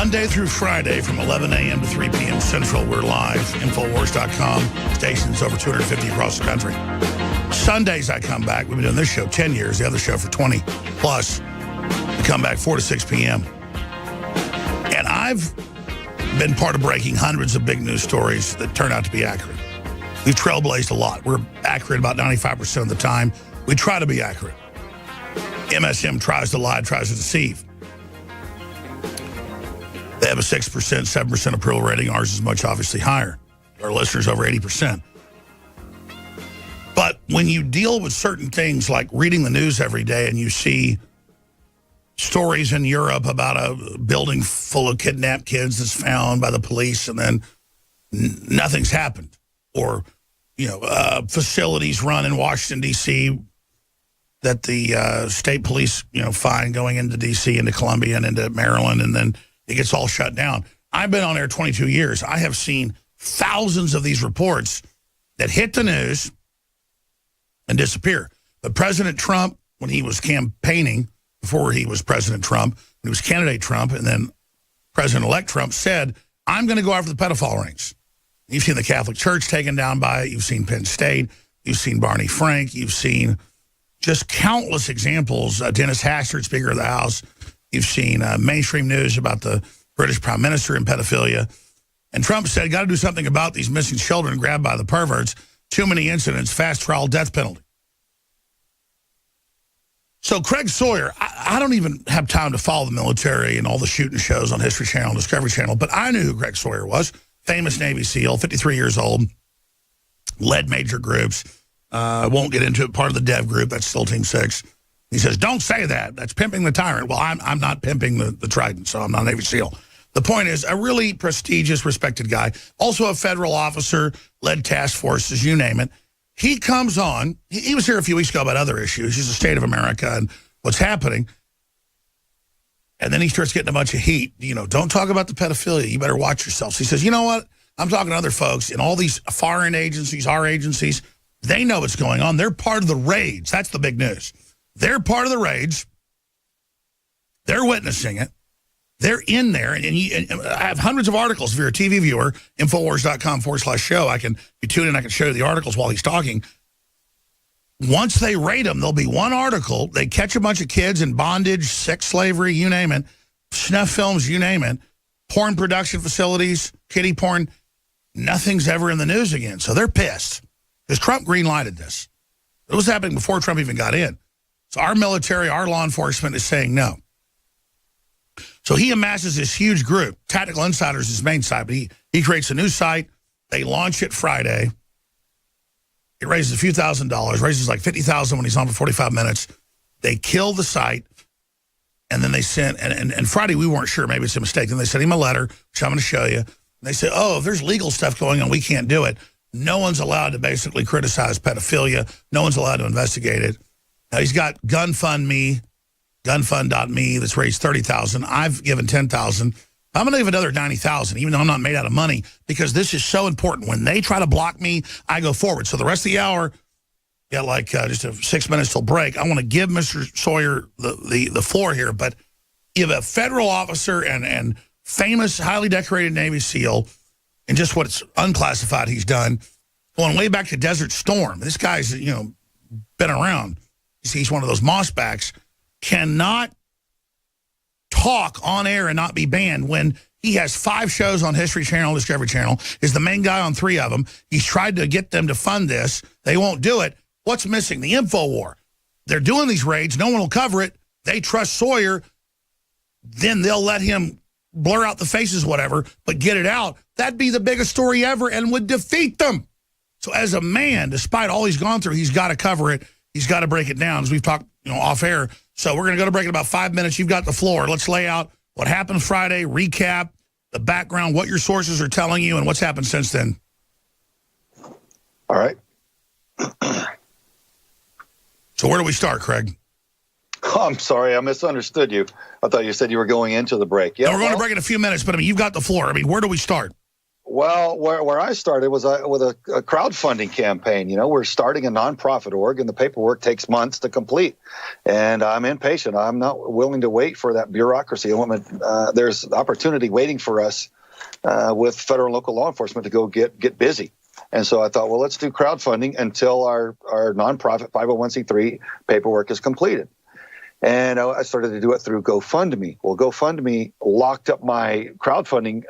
Monday through Friday from 11 a.m. to 3 p.m. Central, we're live. Infowars.com. Stations over 250 across the country. Sundays I come back. We've been doing this show 10 years, the other show for 20 plus. We come back 4 to 6 p.m. And I've been part of breaking hundreds of big news stories that turn out to be accurate. We've trailblazed a lot. We're accurate about 95% of the time. We try to be accurate. MSM tries to lie, tries to deceive. They have a 6%, 7% approval rating. Ours is much, obviously, higher. Our listeners over 80%. But when you deal with certain things like reading the news every day and you see stories in Europe about a building full of kidnapped kids that's found by the police and then nothing's happened. Or, facilities run in Washington, D.C. that the state police, find going into D.C., into Columbia, and into Maryland, and then it gets all shut down. I've been on air 22 years. I have seen thousands of these reports that hit the news and disappear. But President Trump, when he was campaigning, before he was President Trump, when he was candidate Trump, and then President-elect Trump said, I'm going to go after the pedophile rings. You've seen the Catholic Church taken down by it. You've seen Penn State. You've seen Barney Frank. You've seen just countless examples. Dennis Hastert, Speaker of the House. You've seen mainstream news about the British Prime Minister and pedophilia. And Trump said, got to do something about these missing children grabbed by the perverts. Too many incidents, fast trial, death penalty. So Craig Sawyer, I don't even have time to follow the military and all the shooting shows on History Channel, Discovery Channel, but I knew who Craig Sawyer was. Famous Navy SEAL, 53 years old, led major groups. Won't get into it, part of the dev group, that's still Team 6. He says, don't say that. That's pimping the tyrant. Well, I'm not pimping the Trident, so I'm not a Navy SEAL. The point is, a really prestigious, respected guy, also a federal officer, led task forces, you name it. He comes on. He was here a few weeks ago about other issues, just the state of America and what's happening. And then he starts getting a bunch of heat. Don't talk about the pedophilia. You better watch yourselves. He says, you know what? I'm talking to other folks in all these foreign agencies, our agencies. They know what's going on. They're part of the rage. That's the big news. They're part of the rage. They're witnessing it. They're in there. And I have hundreds of articles. If you're a TV viewer, Infowars.com/show, you tune in, I can show you the articles while he's talking. Once they rate them, there'll be one article. They catch a bunch of kids in bondage, sex slavery, you name it, snuff films, you name it, porn production facilities, kiddie porn. Nothing's ever in the news again. So they're pissed because Trump green-lighted this. It was happening before Trump even got in. So our military, our law enforcement is saying no. So he amasses this huge group. Tactical Insiders is his main site, but he creates a new site. They launch it Friday. It raises a few $1,000s, raises like $50,000 when he's on for 45 minutes. They kill the site, and then they sent, and Friday we weren't sure, maybe it's a mistake. Then they sent him a letter, which I'm going to show you. And they said, oh, if there's legal stuff going on, we can't do it. No one's allowed to basically criticize pedophilia. No one's allowed to investigate it. Now, he's got GoFundMe, gunfund.me, that's raised $30,000. I've given $10,000. I'm going to give another $90,000, even though I'm not made out of money, because this is so important. When they try to block me, I go forward. So the rest of the hour, like just 6 minutes till break, I want to give Mr. Sawyer the floor here. But you have a federal officer and famous, highly decorated Navy SEAL, and just what's unclassified he's done, going way back to Desert Storm. This guy's, been around. He's one of those mossbacks. Cannot talk on air and not be banned when he has 5 shows on History Channel, Discovery Channel, is the main guy on 3 of them. He's tried to get them to fund this. They won't do it. What's missing? The info war. They're doing these raids. No one will cover it. They trust Sawyer. Then they'll let him blur out the faces, whatever, but get it out. That'd be the biggest story ever and would defeat them. So as a man, despite all he's gone through, he's got to cover it. He's got to break it down, as we've talked off air. So we're going to go to break in about 5 minutes. You've got the floor. Let's lay out what happened Friday, recap, the background, what your sources are telling you, and what's happened since then. All right. So where do we start, Craig? Oh, I'm sorry. I misunderstood you. I thought you said you were going into the break. Yeah, no, we're going to break in a few minutes, but you've got the floor. Where do we start? Well, where I started was with a crowdfunding campaign. You know, we're starting a nonprofit org, and the paperwork takes months to complete. And I'm impatient. I'm not willing to wait for that bureaucracy. There's opportunity waiting for us with federal and local law enforcement to go get busy. And so I thought, well, let's do crowdfunding until our nonprofit 501c3 paperwork is completed. And I started to do it through GoFundMe. Well, GoFundMe locked up my crowdfunding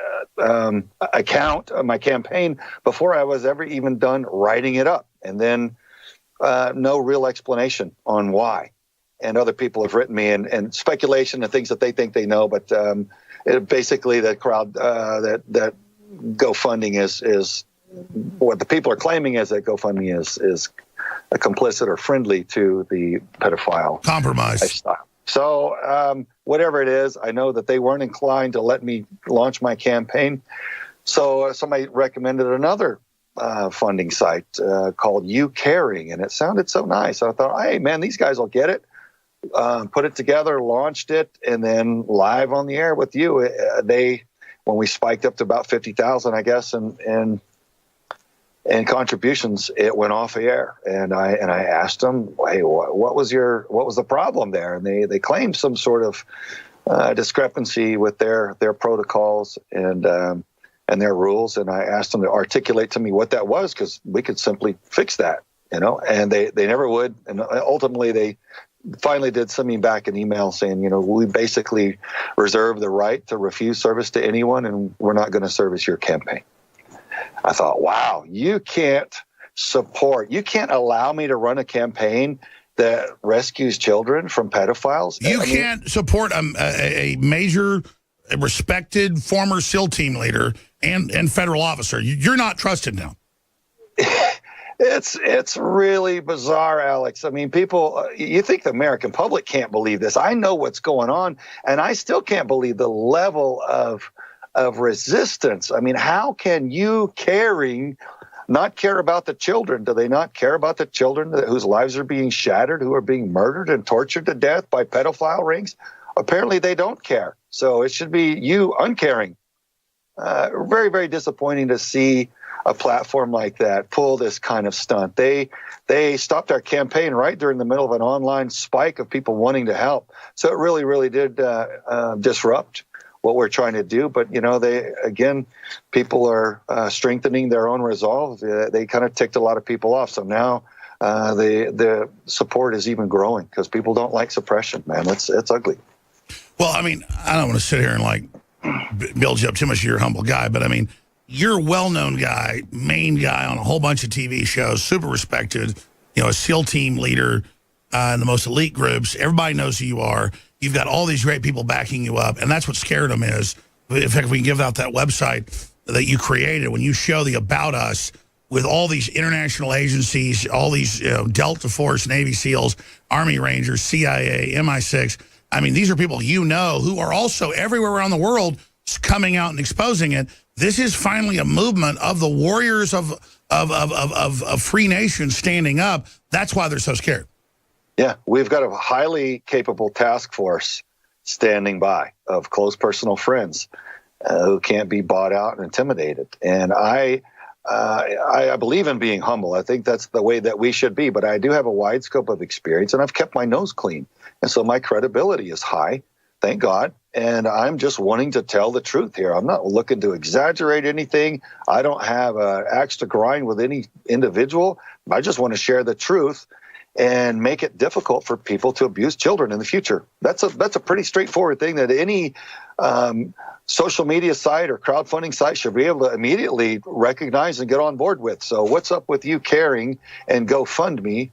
account, my campaign, before I was ever even done writing it up. And then no real explanation on why. And other people have written me and speculation and things that they think they know. But basically, the crowd that GoFunding is what the people are claiming is that GoFundMe is a complicit or friendly to the pedophile compromise lifestyle. So whatever it is, I know that they weren't inclined to let me launch my campaign. So somebody recommended another funding site called YouCaring, and it sounded so nice. I thought, hey, man, these guys will get it. Put it together, launched it, and then live on the air with you. When we spiked up to about 50,000, I guess, and contributions, it went off the air, and I asked them, hey, what was the problem there? And they claimed some sort of discrepancy with their protocols and their rules, and I asked them to articulate to me what that was, because we could simply fix that, you know. And they never would, and ultimately they finally did send me back an email saying, you know, we basically reserve the right to refuse service to anyone, and we're not going to service your campaign. I thought, wow, you can't allow me to run a campaign that rescues children from pedophiles. You can't support a major, respected former SEAL team leader and federal officer. You're not trusted now. It's really bizarre, Alex. I mean, people, you think the American public can't believe this. I know what's going on, and I still can't believe the level of resistance. I mean, how can YouCaring not care about the children? Do they not care about the children whose lives are being shattered, who are being murdered and tortured to death by pedophile rings? Apparently they don't care. So it should be you uncaring. Very, very disappointing to see a platform like that pull this kind of stunt. They stopped our campaign right during the middle of an online spike of people wanting to help. So it really, really did disrupt what we're trying to do. But, you know, people are strengthening their own resolve. They kind of ticked a lot of people off. So now the support is even growing because people don't like suppression, man. It's ugly. Well, I mean, I don't want to sit here and like build you up too much. You're a humble guy, but I mean, you're a well-known guy, main guy on a whole bunch of TV shows, super respected, you know, a SEAL team leader in the most elite groups. Everybody knows who you are. You've got all these great people backing you up, and that's what scared them is. In fact, we can give out that website that you created when you show the About Us with all these international agencies, all these Delta Force, Navy SEALs, Army Rangers, CIA, MI6. I mean, these are people you know who are also everywhere around the world coming out and exposing it. This is finally a movement of the warriors of free nations standing up. That's why they're so scared. Yeah, we've got a highly capable task force standing by of close personal friends who can't be bought out and intimidated. And I believe in being humble. I think that's the way that we should be. But I do have a wide scope of experience, and I've kept my nose clean. And so my credibility is high, thank God. And I'm just wanting to tell the truth here. I'm not looking to exaggerate anything. I don't have an axe to grind with any individual. I just want to share the truth and make it difficult for people to abuse children in the future. That's a pretty straightforward thing that any social media site or crowdfunding site should be able to immediately recognize and get on board with. So what's up with YouCaring and GoFundMe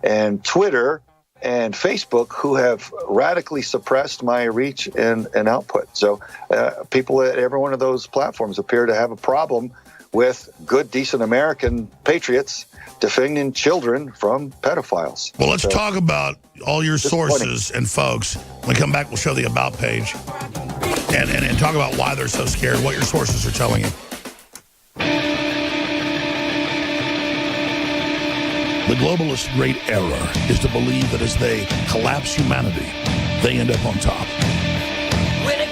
and Twitter and Facebook, who have radically suppressed my reach and output? So people at every one of those platforms appear to have a problem with good, decent American patriots defending children from pedophiles. Well, let's talk about all your sources and folks. When we come back, we'll show the About page and talk about why they're so scared, what your sources are telling you. The globalists' great error is to believe that as they collapse humanity, they end up on top.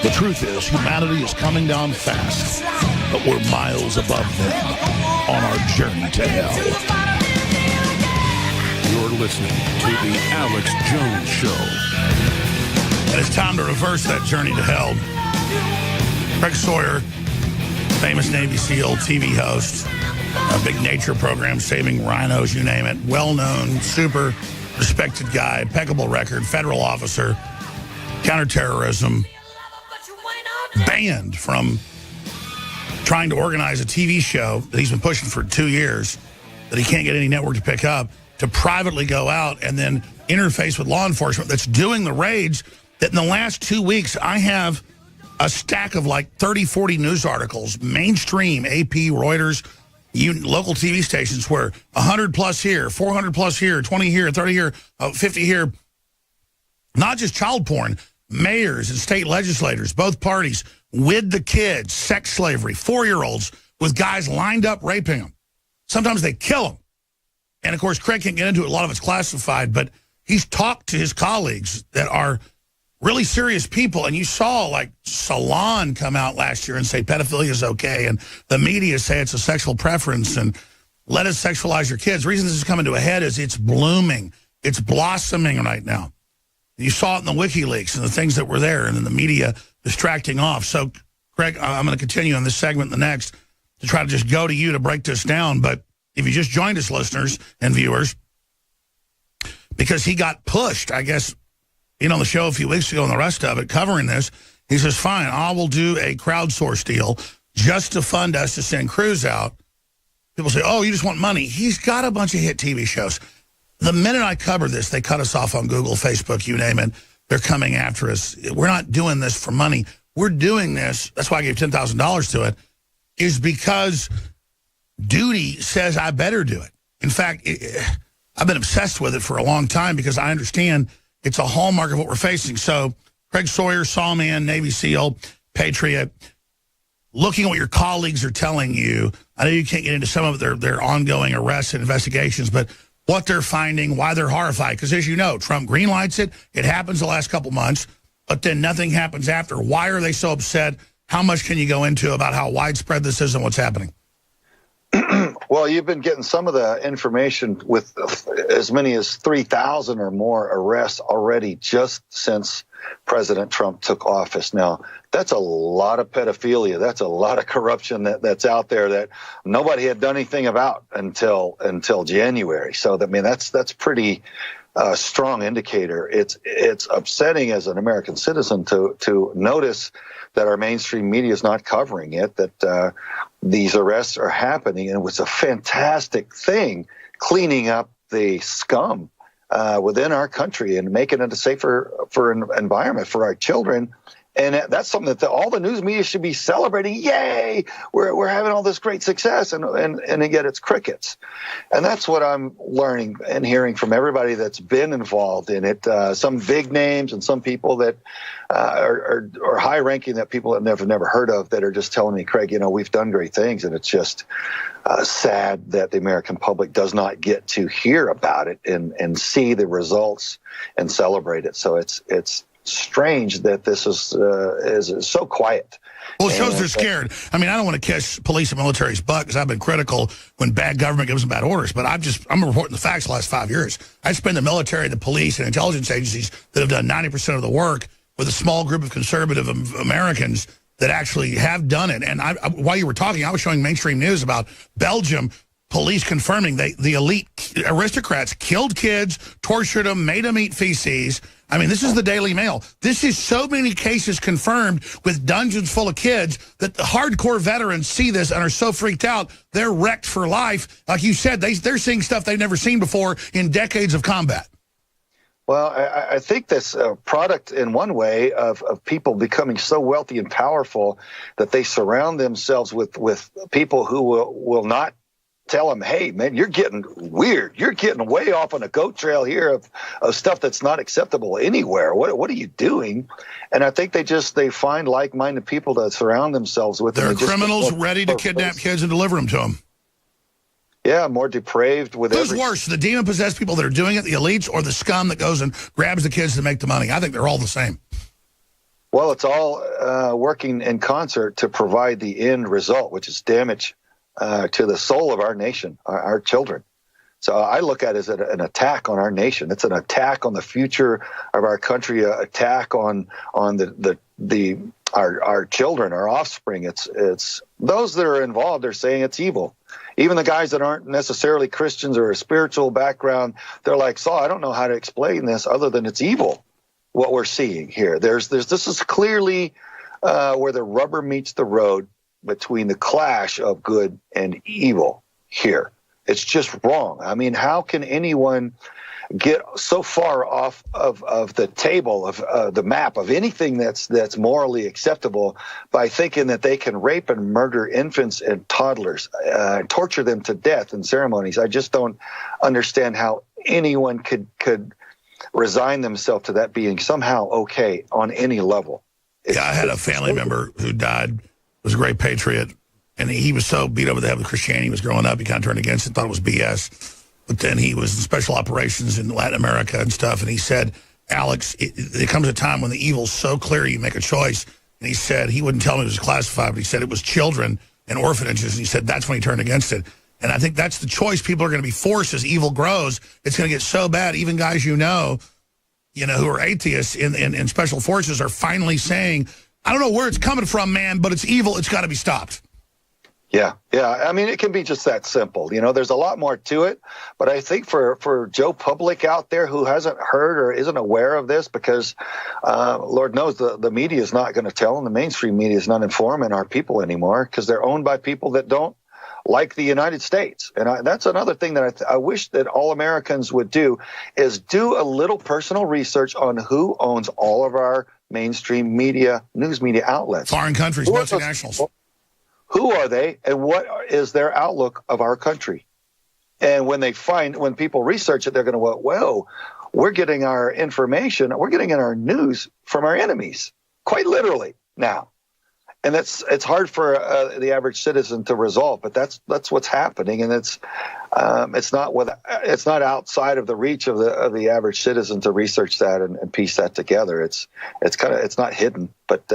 The truth is, humanity is coming down fast, but we're miles above them on our journey to hell. You're listening to The Alex Jones Show. And it's time to reverse that journey to hell. Greg Sawyer, famous Navy SEAL, TV host, a big nature program, saving rhinos, you name it. Well-known, super respected guy, impeccable record, federal officer, counterterrorism, banned from trying to organize a TV show that he's been pushing for 2 years that he can't get any network to pick up, to privately go out and then interface with law enforcement that's doing the raids. That in the last 2 weeks, I have a stack of like 30, 40 news articles, mainstream, AP, Reuters, local TV stations where 100 plus here, 400 plus here, 20 here, 30 here, 50 here. Not just child porn, mayors and state legislators, both parties, with the kids, sex slavery, 4-year-olds with guys lined up raping them. Sometimes they kill them. And, of course, Craig can't get into it. A lot of it's classified, but he's talked to his colleagues that are really serious people. And you saw, like, Salon come out last year and say pedophilia is okay, and the media say it's a sexual preference, and let us sexualize your kids. The reason this is coming to a head is it's blooming. It's blossoming right now. You saw it in the WikiLeaks and the things that were there, and then the media distracting off. So, Craig, I'm going to continue on this segment and the next to try to just go to you to break this down. But if you just joined us, listeners and viewers, because he got pushed, I guess, on the show a few weeks ago and the rest of it, covering this, he says, fine, I will do a crowdsource deal just to fund us to send crews out. People say, oh, you just want money. He's got a bunch of hit TV shows. The minute I cover this, they cut us off on Google, Facebook, you name it. They're coming after us. We're not doing this for money. We're doing this, that's why I gave $10,000 to it, is because duty says I better do it. In fact, I've been obsessed with it for a long time because I understand it's a hallmark of what we're facing. So, Craig Sawyer, Sawman, Navy SEAL, Patriot, looking at what your colleagues are telling you. I know you can't get into some of their ongoing arrests and investigations, but what they're finding, why they're horrified. Because as you know, Trump greenlights it. It happens the last couple months, but then nothing happens after. Why are they so upset? How much can you go into about how widespread this is and what's happening? Well, you've been getting some of the information with as many as 3,000 or more arrests already just since President Trump took office. Now, that's a lot of pedophilia. That's a lot of corruption that's out there that nobody had done anything about until January. So, that's pretty strong indicator. It's upsetting as an American citizen to notice that our mainstream media is not covering it, that these arrests are happening. And it was a fantastic thing cleaning up the scum within our country and making it a safer environment for our children. And that's something that all the news media should be celebrating. Yay, we're having all this great success, and yet it's crickets. And that's what I'm learning and hearing from everybody that's been involved in it. Some big names and some people that are high ranking that people have never heard of that are just telling me, Craig, we've done great things, and it's just sad that the American public does not get to hear about it and see the results and celebrate it. So it's strange that this is so quiet. Well, it shows they're scared. I don't want to kiss police and military's butt because I've been critical when bad government gives them bad orders, but I'm reporting the facts the last 5 years. I spend the military, the police, and intelligence agencies that have done 90% of the work with a small group of conservative Americans that actually have done it. And while you were talking, I was showing mainstream news about Belgium. Police confirming the elite aristocrats killed kids, tortured them, made them eat feces. This is the Daily Mail. This is so many cases confirmed with dungeons full of kids that the hardcore veterans see this and are so freaked out, they're wrecked for life. Like you said, they're seeing stuff they've never seen before in decades of combat. Well, I think that's a product in one way of people becoming so wealthy and powerful that they surround themselves with people who will not tell them, hey, man, you're getting weird. You're getting way off on a goat trail here of stuff that's not acceptable anywhere. What are you doing? And I think they find like-minded people to surround themselves with. There are criminals ready to kidnap kids and deliver them to them. Yeah, more depraved with Who's worse, the demon-possessed people that are doing it, the elites, or the scum that goes and grabs the kids to make the money? I think they're all the same. Well, it's all working in concert to provide the end result, which is damage to the soul of our nation, our children. So I look at it as an attack on our nation. It's an attack on the future of our country, an attack on our children, our offspring. It's those that are involved. They're saying it's evil. Even the guys that aren't necessarily Christians or a spiritual background, they're like, Saul, I don't know how to explain this other than it's evil. What we're seeing here, this is clearly where the rubber meets the road between the clash of good and evil here. It's just wrong. I mean, how can anyone get so far off of the table of the map of anything that's morally acceptable by thinking that they can rape and murder infants and toddlers, torture them to death in ceremonies? I just don't understand how anyone could resign themselves to that being somehow okay on any level. I had a family member who died, was a great patriot, and he was so beat over the head with Christianity. He was growing up. He kind of turned against it, thought it was BS. But then he was in special operations in Latin America and stuff, and he said, Alex, it comes a time when the evil's so clear you make a choice. And he said he wouldn't tell me it was classified, but he said it was children and orphanages, and he said that's when he turned against it. And I think that's the choice people are going to be forced as evil grows. It's going to get so bad, even guys who are atheists in special forces are finally saying, I don't know where it's coming from, man, but it's evil. It's got to be stopped. Yeah. I mean, it can be just that simple. There's a lot more to it. But I think for Joe Public out there who hasn't heard or isn't aware of this, because Lord knows the media is not going to tell, and the mainstream media is not informing our people anymore because they're owned by people that don't like the United States. And that's another thing that I wish that all Americans would do, is do a little personal research on who owns all of our mainstream media, news media outlets. Foreign countries, multinationals. Who are they, and what is their outlook of our country? And when people research it, they're going to go, whoa, we're getting our information, we're getting our news from our enemies, quite literally now. And it's hard for the average citizen to resolve, but that's what's happening, and it's not outside of the reach of the average citizen to research that and piece that together. It's not hidden, but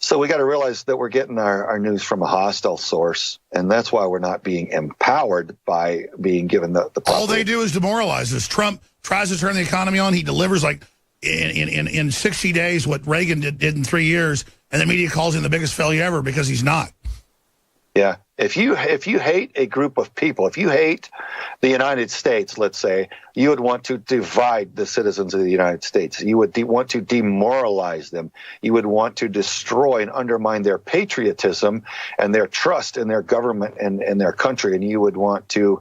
so we got to realize that we're getting our news from a hostile source, and that's why we're not being empowered by being given the proper. All they do is demoralize us. Trump tries to turn the economy on. He delivers like in 60 days what Reagan did in 3 years. And the media calls him the biggest failure ever because he's not. Yeah. If you hate a group of people, if you hate the United States, let's say, you would want to divide the citizens of the United States. You would want to demoralize them. You would want to destroy and undermine their patriotism and their trust in their government and their country. And you would want to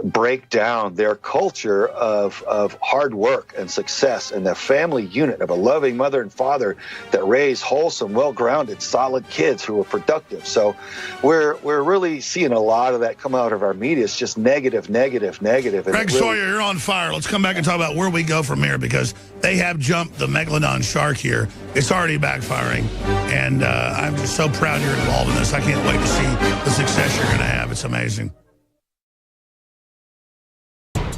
break down their culture of hard work and success and the family unit of a loving mother and father that raise wholesome, well-grounded, solid kids who are productive. So we're really seeing a lot of that come out of our media. It's just negative. Greg Sawyer, you're on fire. Let's come back and talk about where we go from here, because they have jumped the megalodon shark here. It's already backfiring, and I'm just so proud you're involved in this. I can't wait to see the success you're going to have. It's amazing.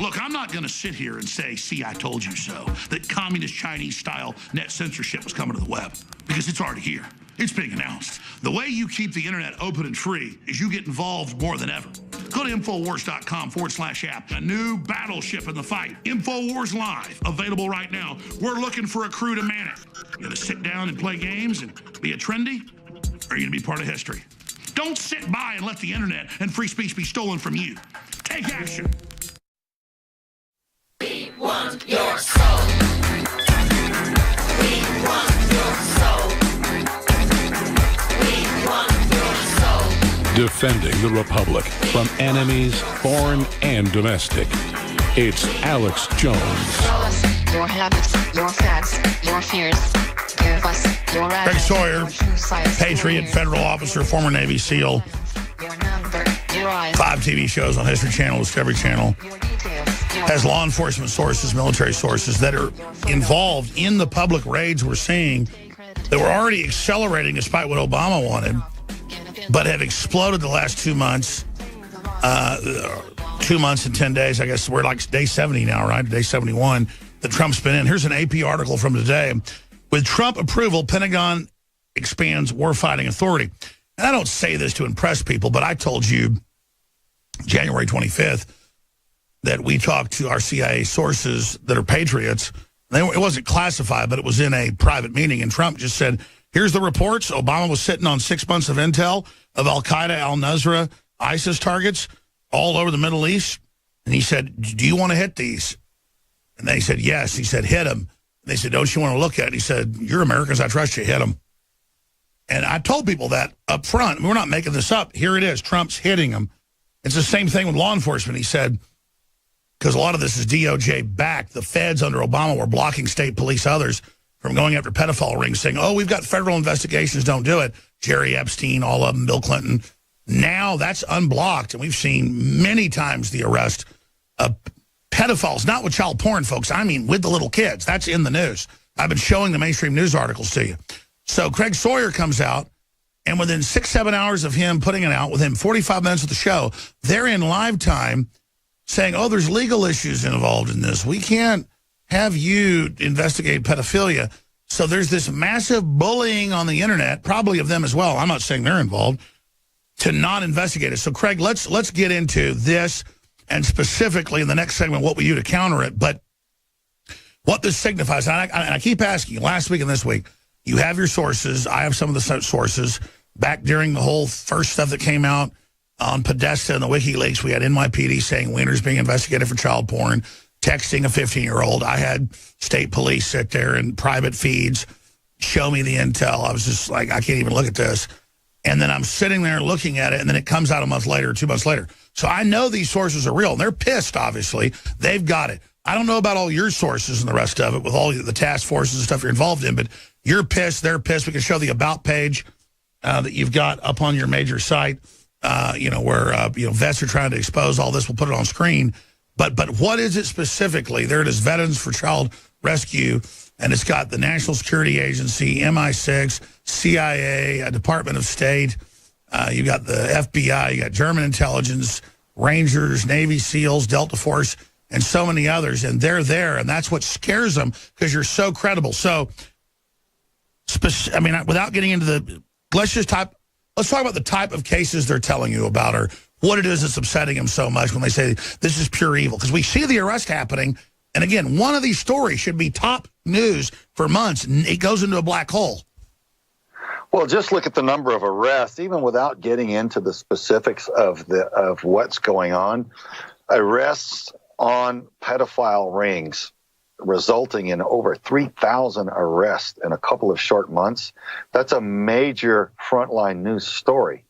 Look, I'm not going to sit here and say, see, I told you so, that communist Chinese-style net censorship was coming to the web, because it's already here. It's being announced. The way you keep the internet open and free is you get involved more than ever. Go to Infowars.com/app. A new battleship in the fight. Infowars Live, available right now. We're looking for a crew to man it. You going to sit down and play games and be a trendy? Or are you going to be part of history? Don't sit by and let the internet and free speech be stolen from you. Take action. We want your soul. We want your soul. We want your soul. Defending the Republic from enemies, foreign and domestic. It's Alex Jones. Tell us your habits, your facts, your fears. Give us your Greg Sawyer, patriot, federal officer, former Navy SEAL. Your number, your eyes, 5 TV shows on History Channel, Discovery Channel. your details, your Has law enforcement sources, military sources that are involved in the public raids we're seeing that were already accelerating despite what Obama wanted, but have exploded the last 2 months. 2 months and 10 days, I guess. We're like day 70 now, right? Day 71 that Trump's been in. Here's an AP article from today. With Trump approval, Pentagon expands warfighting authority. And I don't say this to impress people, but I told you January 25th that we talked to our CIA sources that are patriots. It wasn't classified, but it was in a private meeting. And Trump just said, here's the reports. Obama was sitting on 6 months of intel of al-Qaeda, al-Nusra, ISIS targets all over the Middle East. And he said, do you want to hit these? And they said, yes. He said, hit them. And they said, don't you want to look at it? He said, you're Americans. I trust you. Hit them. And I told people that up front. We're not making this up. Here it is. Trump's hitting them. It's the same thing with law enforcement. He said, because a lot of this is DOJ backed. The feds under Obama were blocking state police, others, from going after pedophile rings, saying, oh, we've got federal investigations, don't do it. Jerry Epstein, all of them, Bill Clinton. Now that's unblocked, and we've seen many times the arrest of pedophiles, not with child porn, folks. I mean with the little kids. That's in the news. I've been showing the mainstream news articles to you. So Craig Sawyer comes out, and within 6-7 hours of him putting it out, within 45 minutes of the show, they're in live time saying, oh, there's legal issues involved in this. We can't have you investigate pedophilia. So there's this massive bullying on the internet, probably of them as well. I'm not saying they're involved, to not investigate it. So, Craig, let's get into this, and specifically in the next segment what we do to counter it. But what this signifies, and I keep asking you last week and this week, you have your sources. I have some of the sources. Back during the whole first stuff that came out on Podesta and the WikiLeaks, we had NYPD saying Wiener's being investigated for child porn, texting a 15-year-old. I had state police sit there in private feeds, show me the intel. I was just like, I can't even look at this. And then I'm sitting there looking at it, and then it comes out a month later, 2 months later. So I know these sources are real, and they're pissed, obviously. They've got it. I don't know about all your sources and the rest of it with all the task forces and stuff you're involved in, but you're pissed, they're pissed. We can show the About page that you've got up on your major site, where vets are trying to expose all this. We'll put it on screen. But what is it specifically? There it is, Veterans for Child Rescue, and it's got the National Security Agency, MI6, CIA, Department of State. You got the FBI, you got German intelligence, Rangers, Navy SEALs, Delta Force, and so many others. And they're there, and that's what scares them because you're so credible. So, without getting into let's talk about the type of cases they're telling you about, or what it is that's upsetting them so much when they say this is pure evil. Because we see the arrest happening, and again, one of these stories should be top news for months, and it goes into a black hole. Well, just look at the number of arrests, even without getting into the specifics of what's going on. Arrests on pedophile rings resulting in over 3,000 arrests in a couple of short months. That's a major frontline news story.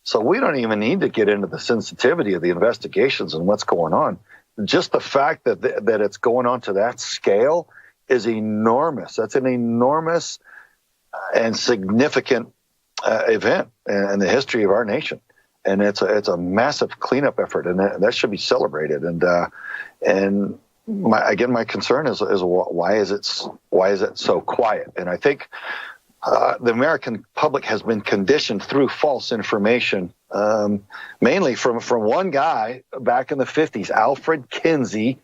So we don't even need to get into the sensitivity of the investigations and what's going on. Just the fact that it's going on to that scale is enormous. That's an enormous and significant event in the history of our nation. And it's a massive cleanup effort, and that should be celebrated. And my concern is why is it so quiet? And I think the American public has been conditioned through false information, mainly from one guy back in the 50s, Alfred Kinsey,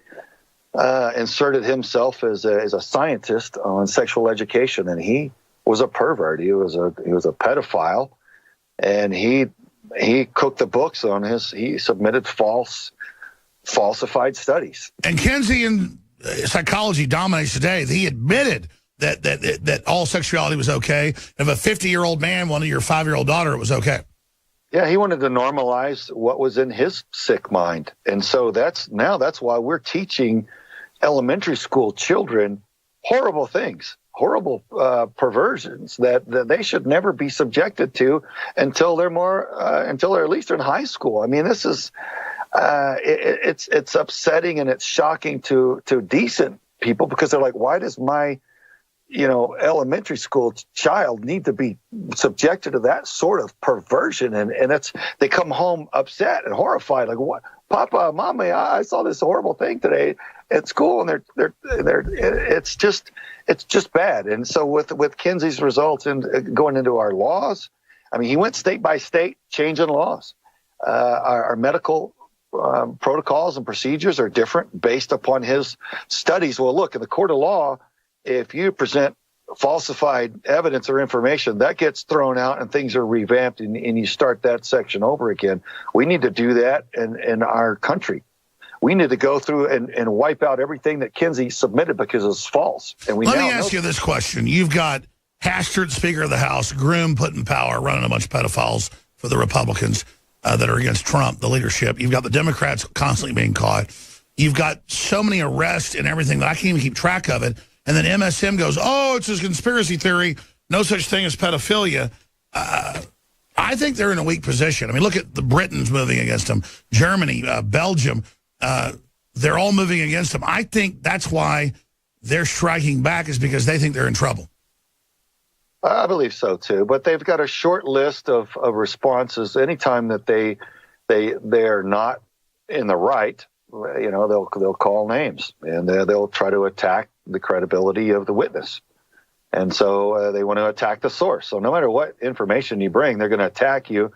inserted himself as a scientist on sexual education, and he was a pervert. He was a pedophile, and he cooked the books on he submitted falsified studies. And Kinsey in psychology dominates today. He admitted that all sexuality was okay. If a 50-year-old man wanted your 5-year-old daughter, it was okay. Yeah, he wanted to normalize what was in his sick mind. And so that's why we're teaching elementary school children horrible things, horrible perversions that they should never be subjected to until they're at least in high school. I mean, this is it's upsetting and it's shocking to decent people, because they're like, why does my elementary school child need to be subjected to that sort of perversion? And they come home upset and horrified, like, what, Papa, Mommy, I saw this horrible thing today at school, and it's just bad. And so with Kinsey's results and going into our laws, I mean, he went state by state changing laws. Our medical protocols and procedures are different based upon his studies. Well, look, in the court of law, if you present falsified evidence or information, that gets thrown out and things are revamped and you start that section over again. We need to do that in our country. We need to go through and wipe out everything that Kinsey submitted because it's false. And Let me ask you this question. You've got Hastert, Speaker of the House, Groom put in power, running a bunch of pedophiles for the Republicans that are against Trump, the leadership. You've got the Democrats constantly being caught. You've got so many arrests and everything that I can't even keep track of it. And then MSM goes, oh, it's a conspiracy theory. No such thing as pedophilia. I think they're in a weak position. I mean, look at the Britons moving against them. Germany, Belgium, they're all moving against them. I think that's why they're striking back, is because they think they're in trouble. I believe so, too. But they've got a short list of responses. Anytime that they're not in the right, you know, they'll call names and they'll try to attack the credibility of the witness. And so they want to attack the source. So no matter what information you bring, they're going to attack you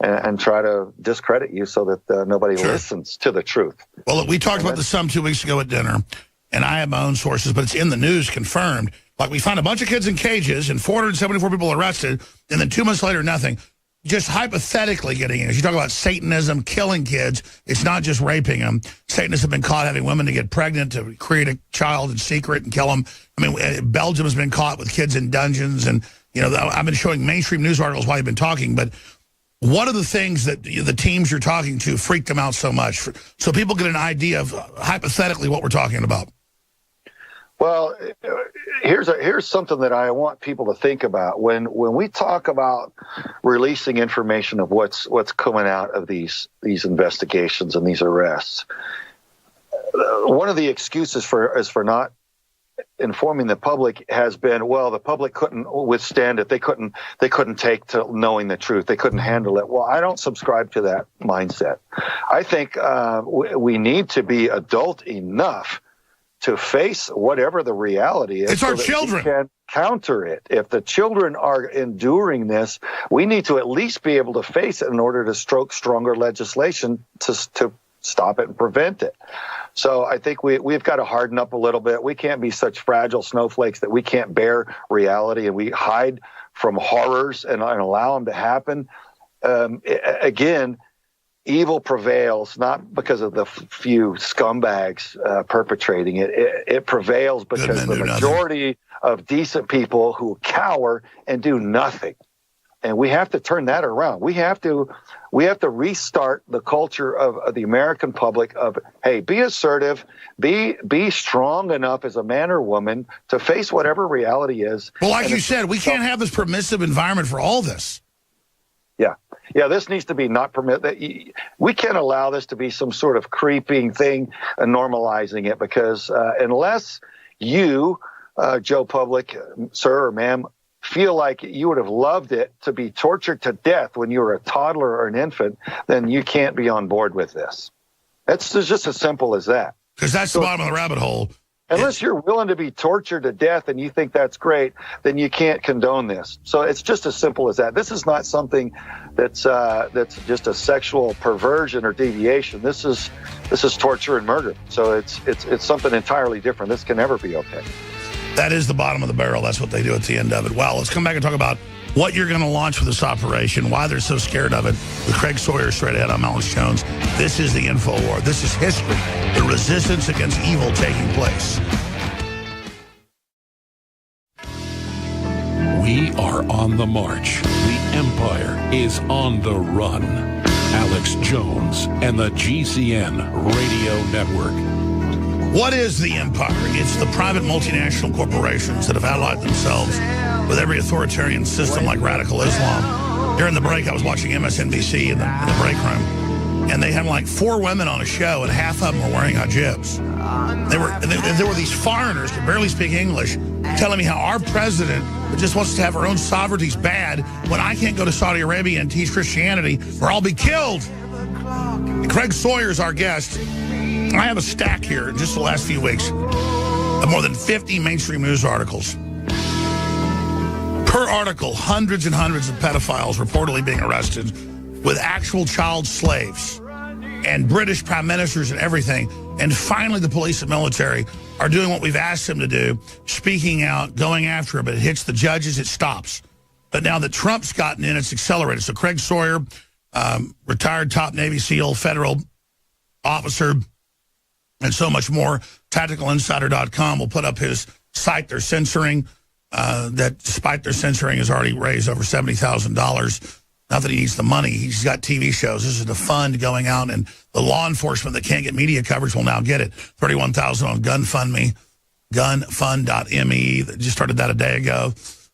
and try to discredit you so that nobody listens to the truth. Well, look, we talked about this some 2 weeks ago at dinner, and I have my own sources, but it's in the news confirmed. Like, we found a bunch of kids in cages and 474 people arrested, and then 2 months later, nothing. Just hypothetically getting in. As you talk about Satanism, killing kids, it's not just raping them. Satanists have been caught having women to get pregnant, to create a child in secret and kill them. I mean, Belgium has been caught with kids in dungeons. And, you know, I've been showing mainstream news articles while you've been talking. But what are the things that the teams you're talking to freaked them out so much? So people get an idea of hypothetically what we're talking about. Well, here's something that I want people to think about. When we talk about releasing information of what's coming out of these investigations and these arrests, one of the excuses for not informing the public has been, well, the public couldn't withstand it. They couldn't take to knowing the truth. They couldn't handle it. Well, I don't subscribe to that mindset. I think we need to be adult enough to face whatever the reality is. It's our children. We can counter it. If the children are enduring this, we need to at least be able to face it in order to stroke stronger legislation to stop it and prevent it. So I think we've got to harden up a little bit. We can't be such fragile snowflakes that we can't bear reality and we hide from horrors and allow them to happen. Again, evil prevails not because of the few scumbags perpetrating it. It prevails because the majority of decent people who cower and do nothing. And we have to turn that around. We have to restart the culture of the American public of, hey, be assertive, be strong enough as a man or woman to face whatever reality is. Well, like you said, we can't have this permissive environment for all this. Yeah, this needs to be not permitted. We can't allow this to be some sort of creeping thing and normalizing it, because unless you, Joe Public, sir or ma'am, feel like you would have loved it to be tortured to death when you were a toddler or an infant, then you can't be on board with this. It's just as simple as that. Because that's the bottom of the rabbit hole. Unless you're willing to be tortured to death and you think that's great, then you can't condone this. So it's just as simple as that. This is not something that's just a sexual perversion or deviation. This is torture and murder. So it's something entirely different. This can never be okay. That is the bottom of the barrel. That's what they do at the end of it. Well, let's come back and talk about what you're going to launch with this operation, why they're so scared of it, with Craig Sawyer straight ahead. I'm Alex Jones. This is the InfoWar. This is history, the resistance against evil taking place. We are on the march. The empire is on the run. Alex Jones and the GCN Radio Network. What is the empire? It's the private multinational corporations that have allied themselves with every authoritarian system like radical Islam. During the break, I was watching MSNBC in the break room, and they had like 4 women on a show, and half of them were wearing hijabs. There were these foreigners who barely speak English telling me how our president just wants to have our own sovereignty is bad when I can't go to Saudi Arabia and teach Christianity or I'll be killed. And Craig Sawyer is our guest. I have a stack here in just the last few weeks of more than 50 mainstream news articles. Per article, hundreds and hundreds of pedophiles reportedly being arrested with actual child slaves and British prime ministers and everything. And finally, the police and military are doing what we've asked them to do, speaking out, going after it, but it hits the judges, it stops. But now that Trump's gotten in, it's accelerated. So Craig Sawyer, retired top Navy SEAL, federal officer, and so much more. TacticalInsider.com will put up his site they're censoring, that despite their censoring has already raised over $70,000. Not that he needs the money. He's got TV shows. This is the fund going out, and the law enforcement that can't get media coverage will now get it. $31,000 on GoFundMe, gunfund.me. They just started that a day ago.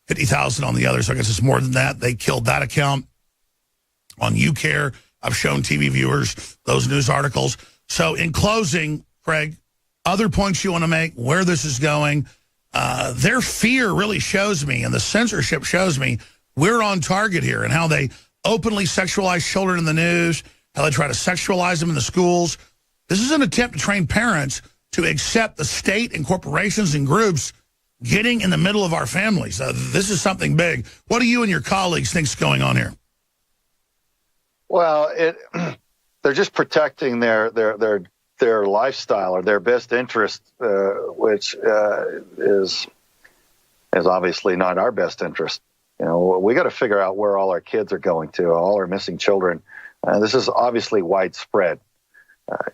$50,000 on the other, so I guess it's more than that. They killed that account on YouCare. I've shown TV viewers those news articles. So in closing, Craig, other points you want to make, where this is going, their fear really shows me, and the censorship shows me, we're on target here, and how they openly sexualize children in the news, how they try to sexualize them in the schools. This is an attempt to train parents to accept the state and corporations and groups getting in the middle of our families. This is something big. What do you and your colleagues think is going on here? Well, they're just protecting their lifestyle or their best interest, which is obviously not our best interest. You know, we got to figure out where all our kids are going to, all our missing children. This is obviously widespread.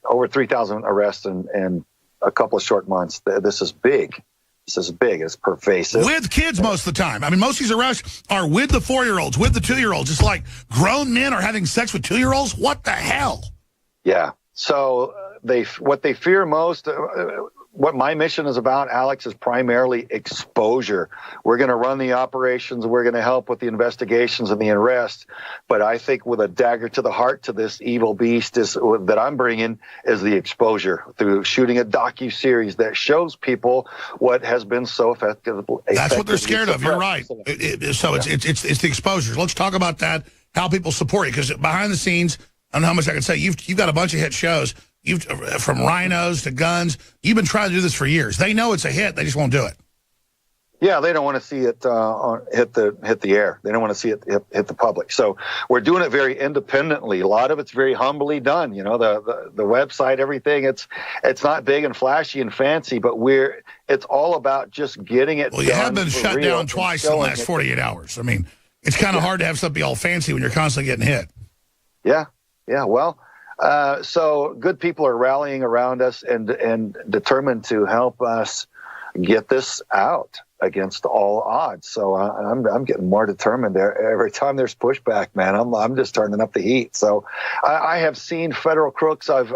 Over 3,000 arrests in a couple of short months. This is big. This is big. It's pervasive. With kids most of the time. I mean, most of these arrests are with the 4-year-olds, with the 2-year-olds. It's like grown men are having sex with 2-year-olds. What the hell? Yeah. So what they fear most, what my mission is about, Alex, is primarily exposure. We're going to run the operations. We're going to help with the investigations and the arrests. But I think with a dagger to the heart to this evil beast that I'm bringing is the exposure through shooting a docuseries that shows people what has been so effective. That's what they're scared of. You're right. So it's the exposures. Let's talk about that, how people support you. Because behind the scenes, I don't know how much I can say. You've got a bunch of hit shows. From rhinos to guns. You've been trying to do this for years. They know it's a hit. They just won't do it. Yeah, they don't want to see it hit the air. They don't want to see it hit the public. So we're doing it very independently. A lot of it's very humbly done. You know, the website, everything. It's not big and flashy and fancy, but it's all about just getting it. Well, you have been shut down twice in the last 48 hours. I mean, it's kind of hard to have stuff be all fancy when you're constantly getting hit. Yeah. Well. So good people are rallying around us and determined to help us get this out against all odds. So I'm getting more determined every time there's pushback, man. I'm just turning up the heat. So I have seen federal crooks. I've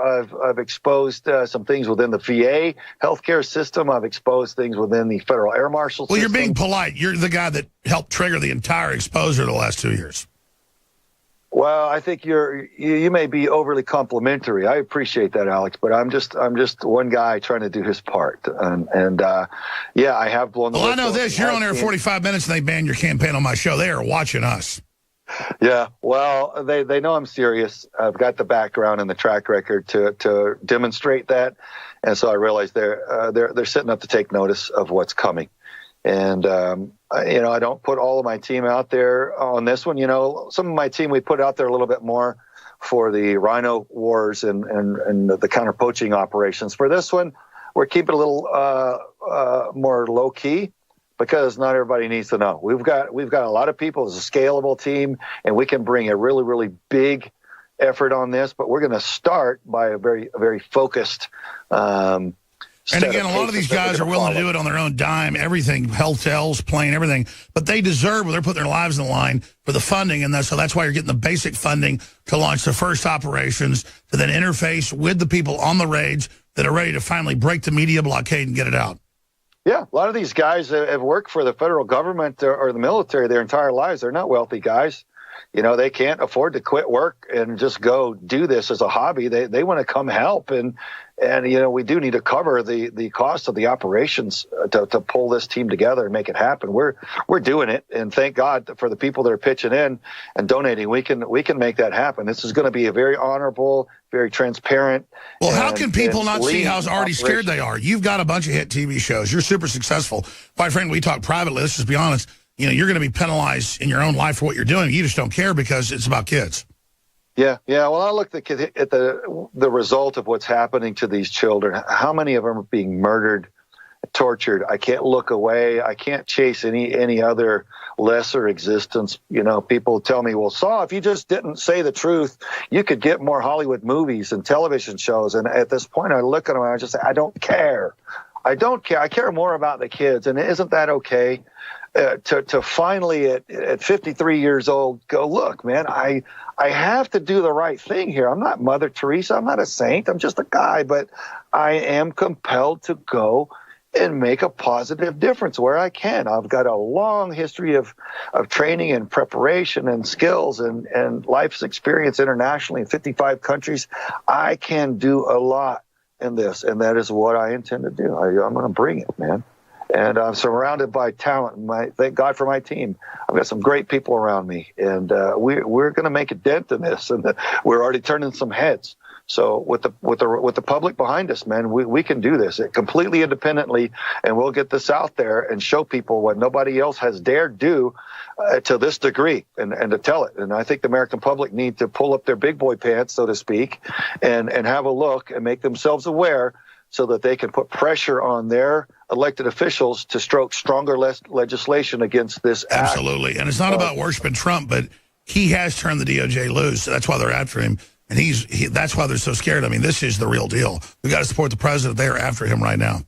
exposed some things within the VA healthcare system. I've exposed things within the Federal Air Marshal system. Well, you're being polite. You're the guy that helped trigger the entire exposure the last 2 years. Well, I think you may be overly complimentary. I appreciate that, Alex, but I'm just one guy trying to do his part, and yeah, I have blown the whistle. Well, I know this. You're on there 45 minutes, and they banned your campaign on my show. They are watching us. Yeah, well, they know I'm serious. I've got the background and the track record to demonstrate that, and so I realize they're sitting up to take notice of what's coming. And, I don't put all of my team out there on this one. You know, some of my team, we put out there a little bit more for the rhino wars and the counter poaching operations. For this one, we're keeping a little more low key because not everybody needs to know. We've got a lot of people. It's a scalable team, and we can bring a really, really big effort on this. But we're going to start by a very, very focused and again, a lot of these guys are willing to do it on their own dime, everything, hotels, plane, everything. But they deserve, they're putting their lives on the line for the funding. And so that's why you're getting the basic funding to launch the first operations, to then interface with the people on the raids that are ready to finally break the media blockade and get it out. Yeah, a lot of these guys have worked for the federal government or the military their entire lives. They're not wealthy guys. You know, they can't afford to quit work and just go do this as a hobby. They want to come help. And we do need to cover the cost of the operations to pull this team together and make it happen. We're doing it. And thank God for the people that are pitching in and donating. We can make that happen. This is going to be a very honorable, very transparent. Well, how can people not see how already scared they are? You've got a bunch of hit TV shows. You're super successful. Quite frankly, we talk privately. Let's just be honest. You know, you're going to be penalized in your own life for what you're doing. You just don't care because it's about kids. Yeah. Well, I look at the result of what's happening to these children. How many of them are being murdered tortured. I can't look away. I can't chase any other lesser existence. You know, people tell me, well, Saul, if you just didn't say the truth, you could get more Hollywood movies and television shows. And at this point, I look at them and I just say, I don't care. I don't care. I care more about the kids. And isn't that okay? To finally at 53 years old go, look, man, I have to do the right thing here. I'm not Mother Teresa. I'm not a saint. I'm just a guy, but I am compelled to go and make a positive difference where I can. I've got a long history of training and preparation and skills and life's experience internationally in 55 countries. I can do a lot in this, and that is what I intend to do. I'm going to bring it, man. And I'm surrounded by talent. Thank God for my team. I've got some great people around me, and we're going to make a dent in this, and we're already turning some heads. So with the public behind us, man, we can do this completely independently, and we'll get this out there and show people what nobody else has dared do to this degree, and to tell it. And I think the American public need to pull up their big boy pants, so to speak, and have a look and make themselves aware, so that they can put pressure on their elected officials to stroke stronger legislation against this act. Absolutely. And it's not about worshiping Trump, but he has turned the DOJ loose. So that's why they're after him. And that's why they're so scared. I mean, this is the real deal. We got to support the president. They are after him right now.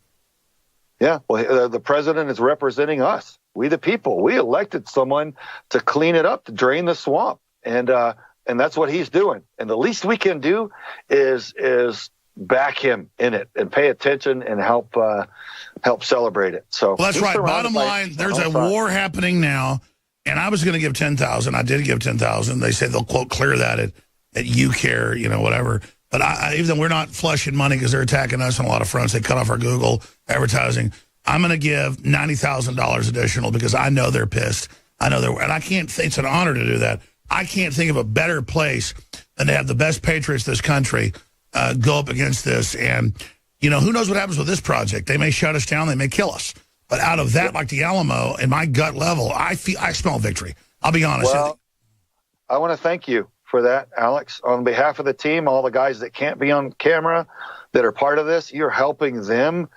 Yeah, well, the president is representing us. We the people. We elected someone to clean it up, to drain the swamp. And that's what he's doing. And the least we can do is back him in it and pay attention and help celebrate it. So well, that's right. Bottom line, there's a war happening now, and I was going to give $10,000. I did give $10,000. They said they'll quote clear that at YouCare, you know, whatever. But even though we're not flushing money because they're attacking us on a lot of fronts, they cut off our Google advertising. I'm going to give $90,000 additional because I know they're pissed. I know and I can't. It's an honor to do that. I can't think of a better place than to have the best patriots in this country go up against this. And, you know, who knows what happens with this project? They may shut us down. They may kill us. But out of that, like the Alamo, in my gut level, I smell victory. I'll be honest. Well, I want to thank you for that, Alex. On behalf of the team, all the guys that can't be on camera that are part of this, you're helping them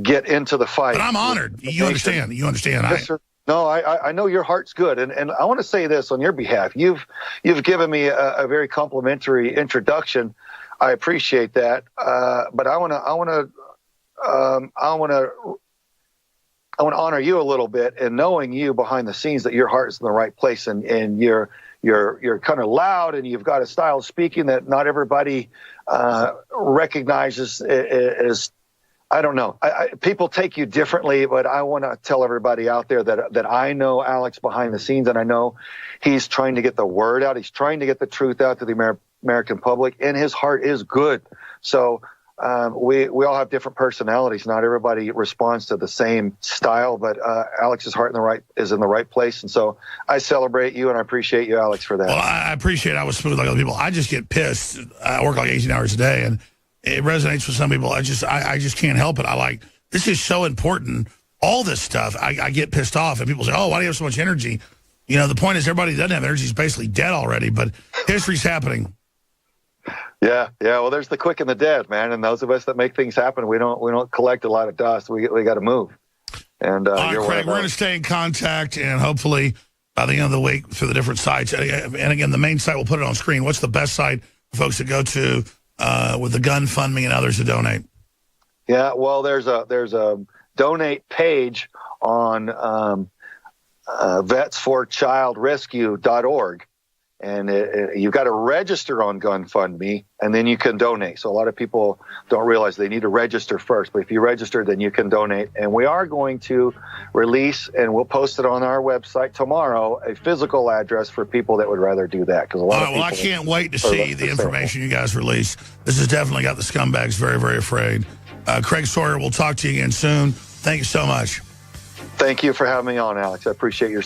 get into the fight. But I'm honored. You understand. You understand. Yes, sir. No, I know your heart's good, and I want to say this on your behalf. You've given me a very complimentary introduction. I appreciate that, but I want to honor you a little bit, and knowing you behind the scenes, that your heart is in the right place, and you're kind of loud, and you've got a style of speaking that not everybody recognizes as. I don't know. People take you differently, but I want to tell everybody out there that I know Alex behind the scenes, and I know he's trying to get the word out. He's trying to get the truth out to the American public, and his heart is good. So we all have different personalities. Not everybody responds to the same style, but Alex's heart is in the right place. And so I celebrate you, and I appreciate you, Alex, for that. Well, I appreciate I was smooth like other people. I just get pissed. I work like 18 hours a day, and it resonates with some people. I just can't help it. This is so important. All this stuff, I get pissed off, and people say, oh, why do you have so much energy? You know, the point is everybody that doesn't have energy is basically dead already, but history's happening. Yeah. Well, there's the quick and the dead, man. And those of us that make things happen, we don't collect a lot of dust. We got to move. And all right, Craig, we're going to stay in contact, and hopefully by the end of the week through the different sites. And again, the main site, we'll put it on screen. What's the best site for folks to go to with the GoFundMe and others to donate? Yeah, well, there's a donate page on vetsforchildrescue.org, and you've got to register on GoFundMe, and then you can donate. So a lot of people don't realize they need to register first, but if you register, then you can donate. And we are going to release, and we'll post it on our website tomorrow, a physical address for people that would rather do that. Because a lot of people, I can't wait to see the information you guys release. This has definitely got the scumbags very, very afraid. Craig Sawyer, we'll talk to you again soon. Thank you so much. Thank you for having me on, Alex. I appreciate your